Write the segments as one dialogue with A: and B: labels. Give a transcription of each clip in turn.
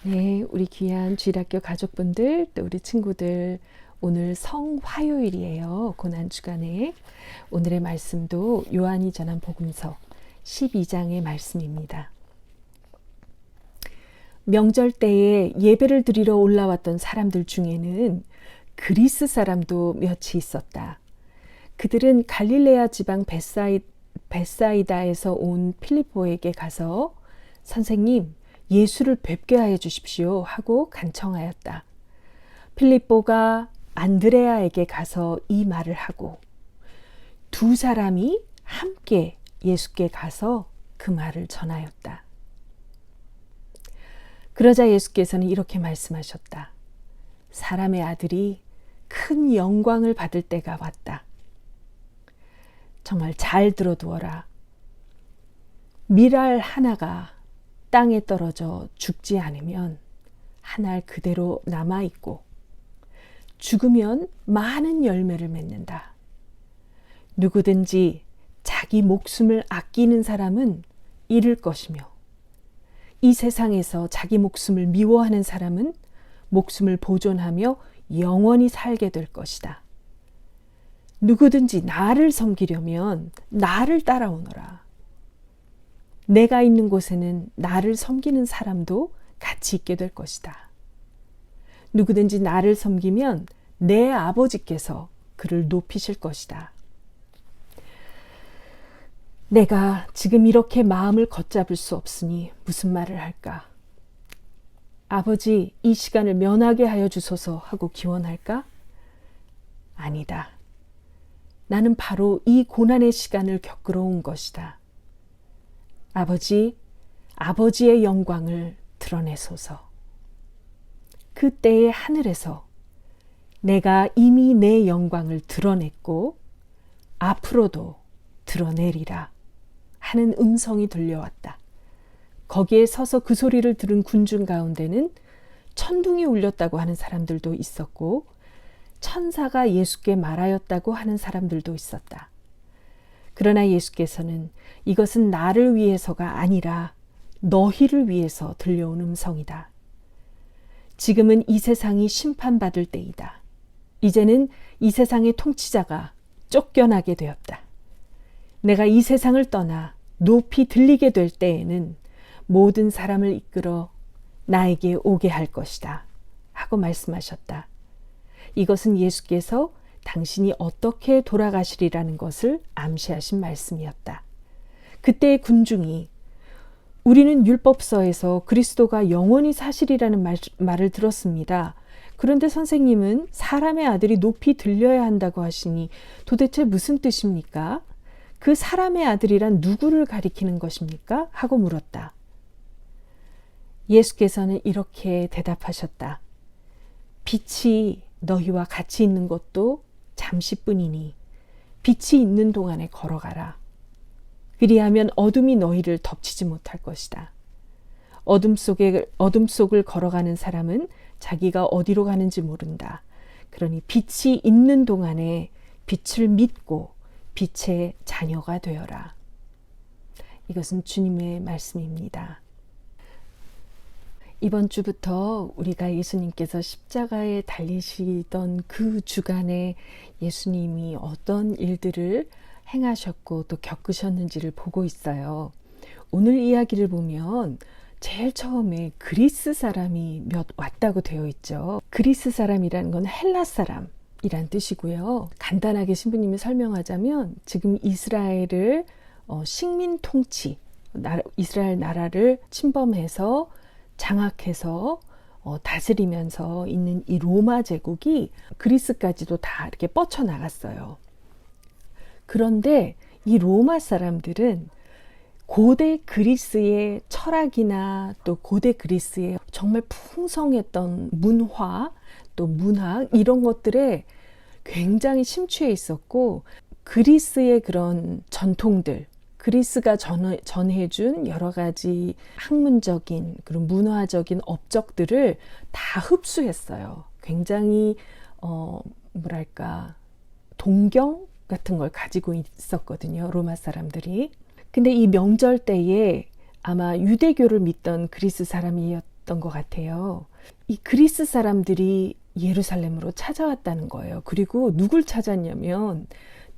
A: 네, 우리 귀한 주일학교 가족분들, 또 우리 친구들, 오늘 성화요일이에요. 고난주간에. 오늘의 말씀도 요한이 전한 복음서 12장의 말씀입니다. 명절 때에 예배를 드리러 올라왔던 사람들 중에는 그리스 사람도 몇이 있었다. 그들은 갈릴레아 지방 베사이다에서 온 필리포에게 가서 선생님, 예수를 뵙게 하여 주십시오 하고 간청하였다. 필리포가 안드레아에게 가서 이 말을 하고 두 사람이 함께 예수께 가서 그 말을 전하였다. 그러자 예수께서는 이렇게 말씀하셨다. 사람의 아들이 큰 영광을 받을 때가 왔다. 정말 잘 들어두어라. 밀알 하나가 땅에 떨어져 죽지 않으면 한 알 그대로 남아있고 죽으면 많은 열매를 맺는다. 누구든지 자기 목숨을 아끼는 사람은 잃을 것이며 이 세상에서 자기 목숨을 미워하는 사람은 목숨을 보존하며 영원히 살게 될 것이다. 누구든지 나를 섬기려면 나를 따라오너라. 내가 있는 곳에는 나를 섬기는 사람도 같이 있게 될 것이다. 누구든지 나를 섬기면 내 아버지께서 그를 높이실 것이다. 내가 지금 이렇게 마음을 걷잡을 수 없으니 무슨 말을 할까? 아버지, 이 시간을 면하게 하여 주소서 하고 기원할까? 아니다. 나는 바로 이 고난의 시간을 겪으러 온 것이다. 아버지, 아버지의 영광을 드러내소서. 그때의 하늘에서 내가 이미 내 영광을 드러냈고 앞으로도 드러내리라 하는 음성이 들려왔다. 거기에 서서 그 소리를 들은 군중 가운데는 천둥이 울렸다고 하는 사람들도 있었고 천사가 예수께 말하였다고 하는 사람들도 있었다. 그러나 예수께서는 이것은 나를 위해서가 아니라 너희를 위해서 들려온 음성이다. 지금은 이 세상이 심판받을 때이다. 이제는 이 세상의 통치자가 쫓겨나게 되었다. 내가 이 세상을 떠나 높이 들리게 될 때에는 모든 사람을 이끌어 나에게 오게 할 것이다. 하고 말씀하셨다. 이것은 예수께서 당신이 어떻게 돌아가시리라는 것을 암시하신 말씀이었다. 그때의 군중이 우리는 율법서에서 그리스도가 영원히 사시리라는 말을 들었습니다. 그런데 선생님은 사람의 아들이 높이 들려야 한다고 하시니 도대체 무슨 뜻입니까? 그 사람의 아들이란 누구를 가리키는 것입니까? 하고 물었다. 예수께서는 이렇게 대답하셨다. 빛이 너희와 같이 있는 것도 잠시뿐이니 빛이 있는 동안에 걸어가라. 그리하면 어둠이 너희를 덮치지 못할 것이다. 어둠 속을 걸어가는 사람은 자기가 어디로 가는지 모른다. 그러니 빛이 있는 동안에 빛을 믿고 빛의 자녀가 되어라. 이것은 주님의 말씀입니다. 이번 주부터 우리가 예수님께서 십자가에 달리시던 그 주간에 예수님이 어떤 일들을 행하셨고 또 겪으셨는지를 보고 있어요. 오늘 이야기를 보면 제일 처음에 그리스 사람이 몇 왔다고 되어 있죠. 그리스 사람이라는 건 헬라 사람이란 뜻이고요. 간단하게 신부님이 설명하자면 지금 이스라엘을 식민 통치, 이스라엘 나라를 침범해서 장악해서 다스리면서 있는 이 로마 제국이 그리스까지도 다 이렇게 뻗쳐나갔어요. 그런데 이 로마 사람들은 고대 그리스의 철학이나 또 고대 그리스의 정말 풍성했던 문화, 또 문학 이런 것들에 굉장히 심취해 있었고 그리스의 그런 전통들, 그리스가 전해준 여러 가지 학문적인 그런 문화적인 업적들을 다 흡수했어요. 굉장히 동경 같은 걸 가지고 있었거든요. 로마 사람들이. 근데 이 명절 때에 아마 유대교를 믿던 그리스 사람이었던 있었던 것 같아요. 이 그리스 사람들이 예루살렘으로 찾아왔다는 거예요. 그리고 누굴 찾았냐면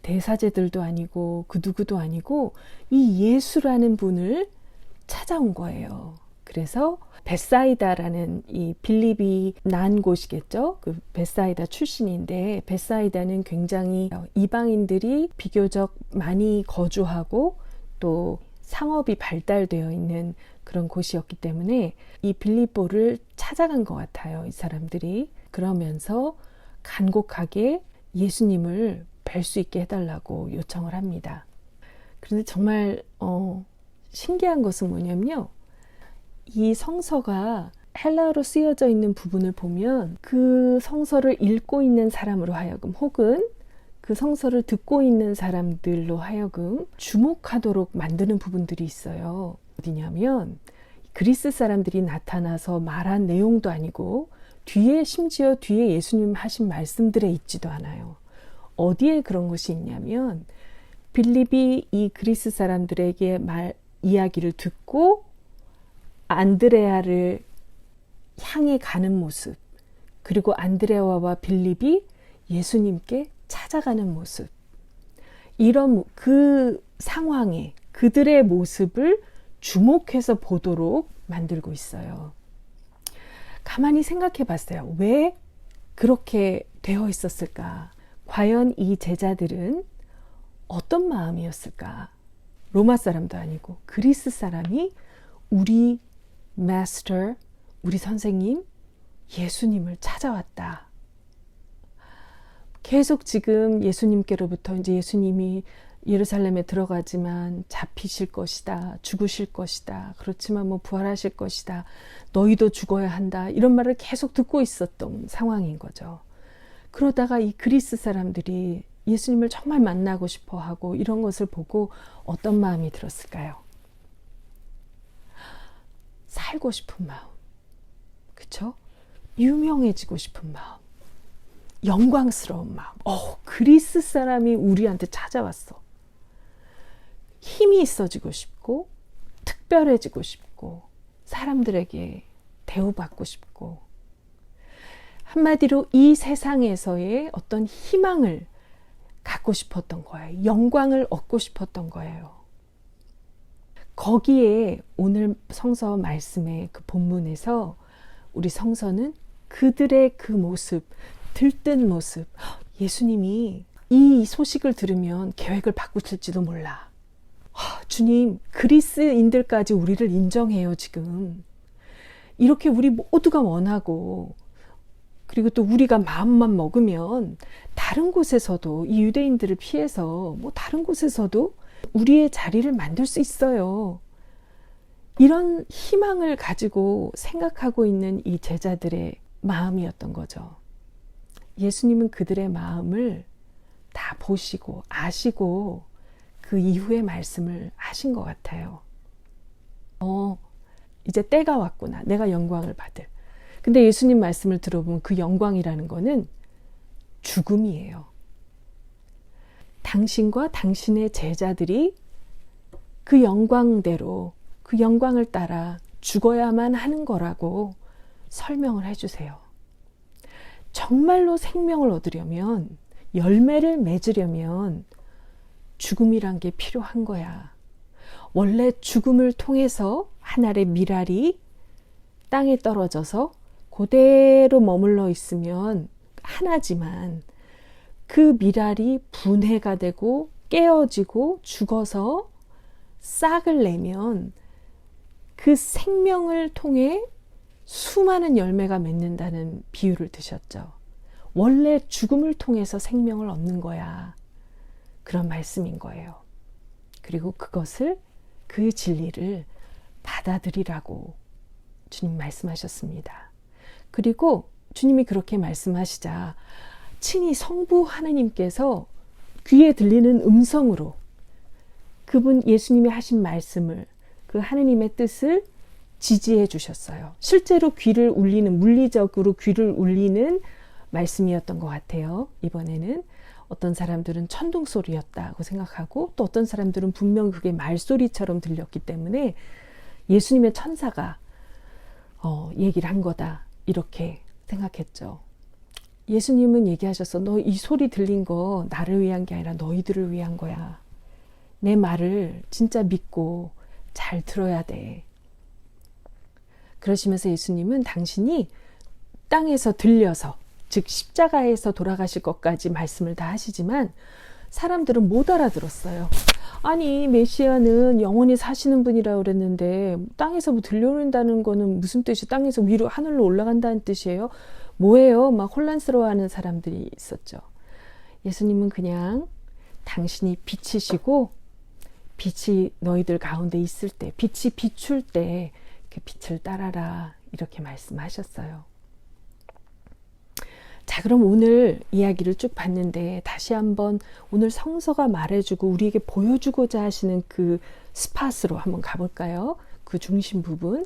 A: 대사제들도 아니고 그 누구도 아니고 이 예수라는 분을 찾아온 거예요. 그래서 벳사이다라는 이 빌립이 난 곳이겠죠. 그 벳사이다 출신인데 벳사이다는 굉장히 이방인들이 비교적 많이 거주하고 또 상업이 발달되어 있는 그런 곳이었기 때문에 이 빌립보를 찾아간 것 같아요. 이 사람들이. 그러면서 간곡하게 예수님을 뵐 수 있게 해달라고 요청을 합니다. 그런데 정말 신기한 것은 뭐냐면요. 이 성서가 헬라어로 쓰여져 있는 부분을 보면 그 성서를 읽고 있는 사람으로 하여금 혹은 그 성서를 듣고 있는 사람들로 하여금 주목하도록 만드는 부분들이 있어요. 어디냐면 그리스 사람들이 나타나서 말한 내용도 아니고 심지어 뒤에 예수님 하신 말씀들에 있지도 않아요. 어디에 그런 것이 있냐면 빌립이 이 그리스 사람들에게 이야기를 듣고 안드레아를 향해 가는 모습, 그리고 안드레아와 빌립이 예수님께 찾아가는 모습, 이런 그 상황에 그들의 모습을 주목해서 보도록 만들고 있어요. 가만히 생각해 봤어요. 왜 그렇게 되어 있었을까? 과연 이 제자들은 어떤 마음이었을까? 로마 사람도 아니고 그리스 사람이 우리 마스터, 우리 선생님, 예수님을 찾아왔다. 계속 지금 예수님께로부터 이제 예수님이 예루살렘에 들어가지만 잡히실 것이다. 죽으실 것이다. 그렇지만 뭐 부활하실 것이다. 너희도 죽어야 한다. 이런 말을 계속 듣고 있었던 상황인 거죠. 그러다가 이 그리스 사람들이 예수님을 정말 만나고 싶어 하고 이런 것을 보고 어떤 마음이 들었을까요? 살고 싶은 마음. 그쵸? 유명해지고 싶은 마음. 영광스러운 마음. 그리스 사람이 우리한테 찾아왔어. 힘이 있어지고 싶고 특별해지고 싶고 사람들에게 대우받고 싶고 한마디로 이 세상에서의 어떤 희망을 갖고 싶었던 거예요. 영광을 얻고 싶었던 거예요. 거기에 오늘 성서 말씀의 그 본문에서 우리 성서는 그들의 그 모습, 들뜬 모습, 예수님이 이 소식을 들으면 계획을 바꾸실지도 몰라. 주님, 그리스인들까지 우리를 인정해요, 지금. 이렇게 우리 모두가 원하고, 그리고 또 우리가 마음만 먹으면 다른 곳에서도 이 유대인들을 피해서 다른 곳에서도 우리의 자리를 만들 수 있어요. 이런 희망을 가지고 생각하고 있는 이 제자들의 마음이었던 거죠. 예수님은 그들의 마음을 다 보시고 아시고 그 이후의 말씀을 하신 것 같아요. 이제 때가 왔구나. 내가 영광을 받을. 근데 예수님 말씀을 들어보면 그 영광이라는 거는 죽음이에요. 당신과 당신의 제자들이 그 영광대로 그 영광을 따라 죽어야만 하는 거라고 설명을 해주세요. 정말로 생명을 얻으려면, 열매를 맺으려면 죽음이란 게 필요한 거야. 원래 죽음을 통해서 한 알의 밀알이 땅에 떨어져서 그대로 머물러 있으면 하나지만 그 밀알이 분해가 되고 깨어지고 죽어서 싹을 내면 그 생명을 통해 수많은 열매가 맺는다는 비유를 드셨죠. 원래 죽음을 통해서 생명을 얻는 거야. 그런 말씀인 거예요. 그리고 그것을, 그 진리를 받아들이라고 주님 말씀하셨습니다. 그리고 주님이 그렇게 말씀하시자 친히 성부 하느님께서 귀에 들리는 음성으로 그분 예수님이 하신 말씀을, 그 하느님의 뜻을 지지해 주셨어요. 실제로 귀를 울리는, 물리적으로 귀를 울리는 말씀이었던 것 같아요. 이번에는 어떤 사람들은 천둥 소리였다고 생각하고 또 어떤 사람들은 분명 그게 말소리처럼 들렸기 때문에 예수님의 천사가 얘기를 한 거다. 이렇게 생각했죠. 예수님은 얘기하셔서 너 이 소리 들린 거 나를 위한 게 아니라 너희들을 위한 거야. 내 말을 진짜 믿고 잘 들어야 돼. 그러시면서 예수님은 당신이 땅에서 들려서, 즉 십자가에서 돌아가실 것까지 말씀을 다 하시지만 사람들은 못 알아들었어요. 아니, 메시아는 영원히 사시는 분이라고 그랬는데 땅에서 뭐 들려온다는 거는 무슨 뜻이에요? 땅에서 위로 하늘로 올라간다는 뜻이에요? 뭐예요? 막 혼란스러워하는 사람들이 있었죠. 예수님은 그냥 당신이 빛이시고 빛이 너희들 가운데 있을 때, 빛이 비출 때 그 빛을 따라라, 이렇게 말씀하셨어요. 자, 그럼 오늘 이야기를 쭉 봤는데 다시 한번 오늘 성서가 말해주고 우리에게 보여주고자 하시는 그 스팟으로 한번 가볼까요? 그 중심 부분.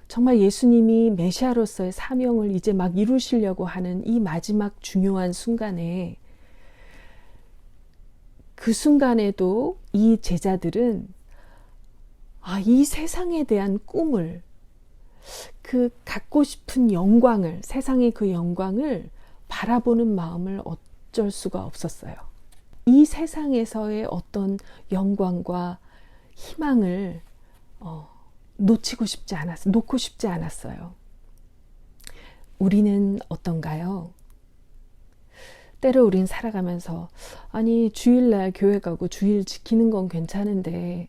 A: 정말 예수님이 메시아로서의 사명을 이제 막 이루시려고 하는 이 마지막 중요한 순간에, 그 순간에도 이 제자들은 이 세상에 대한 꿈을, 그 갖고 싶은 영광을, 세상의 그 영광을 바라보는 마음을 어쩔 수가 없었어요. 이 세상에서의 어떤 영광과 희망을 놓고 싶지 않았어요. 우리는 어떤가요? 때로 우린 살아가면서 아니, 주일날 교회 가고 주일 지키는 건 괜찮은데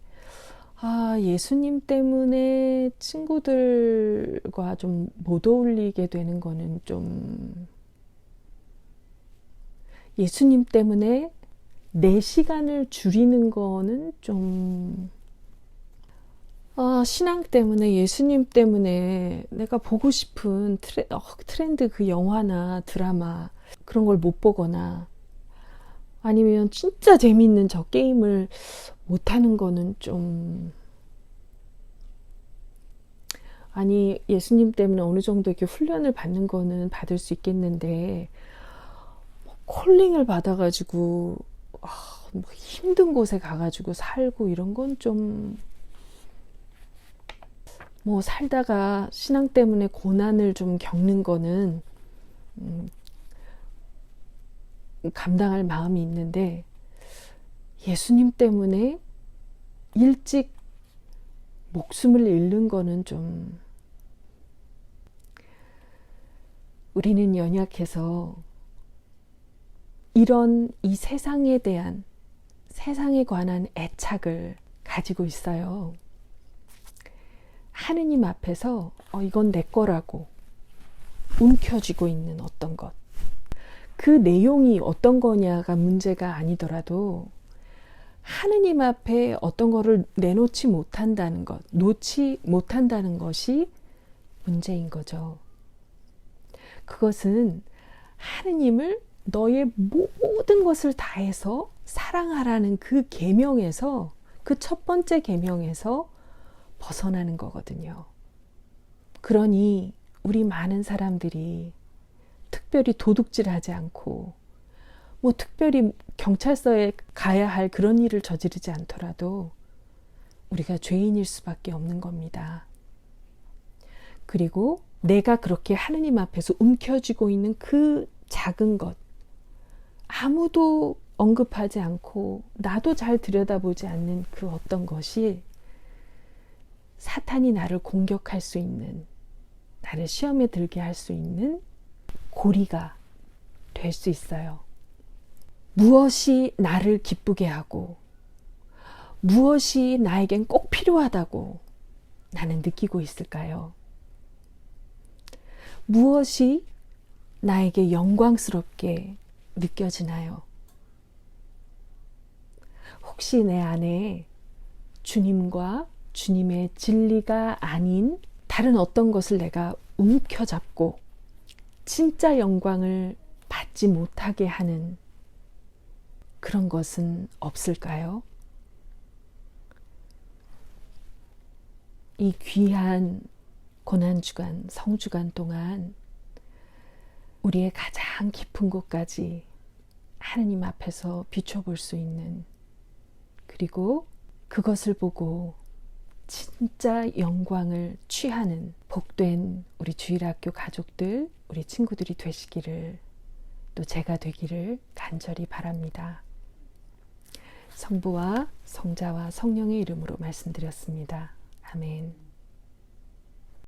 A: 예수님 때문에 친구들과 좀 못 어울리게 되는 거는 좀, 예수님 때문에 내 시간을 줄이는 거는 좀, 신앙 때문에, 예수님 때문에 내가 보고 싶은 트렌드 그 영화나 드라마 그런 걸 못 보거나, 아니면 진짜 재미있는 저 게임을 못하는 거는 좀, 아니, 예수님 때문에 어느 정도 이렇게 훈련을 받는 거는 받을 수 있겠는데, 콜링을 받아가지고 뭐 힘든 곳에 가가지고 살고 이런 건 좀, 뭐 살다가 신앙 때문에 고난을 좀 겪는 거는 감당할 마음이 있는데, 예수님 때문에 일찍 목숨을 잃는 거는 좀, 우리는 연약해서 이런 이 세상에 대한, 세상에 관한 애착을 가지고 있어요. 하느님 앞에서 이건 내 거라고 움켜쥐고 있는 어떤 것, 그 내용이 어떤 거냐가 문제가 아니더라도 하느님 앞에 어떤 거를 내놓지 못한다는 것, 놓지 못한다는 것이 문제인 거죠. 그것은 하느님을 너의 모든 것을 다해서 사랑하라는 그 계명에서, 그 첫 번째 계명에서 벗어나는 거거든요. 그러니 우리 많은 사람들이 특별히 도둑질하지 않고, 뭐 특별히 경찰서에 가야 할 그런 일을 저지르지 않더라도 우리가 죄인일 수밖에 없는 겁니다. 그리고 내가 그렇게 하느님 앞에서 움켜쥐고 있는 그 작은 것, 아무도 언급하지 않고 나도 잘 들여다보지 않는 그 어떤 것이 사탄이 나를 공격할 수 있는, 나를 시험에 들게 할 수 있는 고리가 될 수 있어요. 무엇이 나를 기쁘게 하고 무엇이 나에겐 꼭 필요하다고 나는 느끼고 있을까요? 무엇이 나에게 영광스럽게 느껴지나요? 혹시 내 안에 주님과 주님의 진리가 아닌 다른 어떤 것을 내가 움켜잡고 진짜 영광을 받지 못하게 하는 그런 것은 없을까요? 이 귀한 고난주간, 성주간 동안 우리의 가장 깊은 곳까지 하느님 앞에서 비춰볼 수 있는, 그리고 그것을 보고 진짜 영광을 취하는 복된 우리 주일학교 가족들, 우리 친구들이 되시기를, 또 제가 되기를 간절히 바랍니다. 성부와 성자와 성령의 이름으로 말씀드렸습니다. 아멘.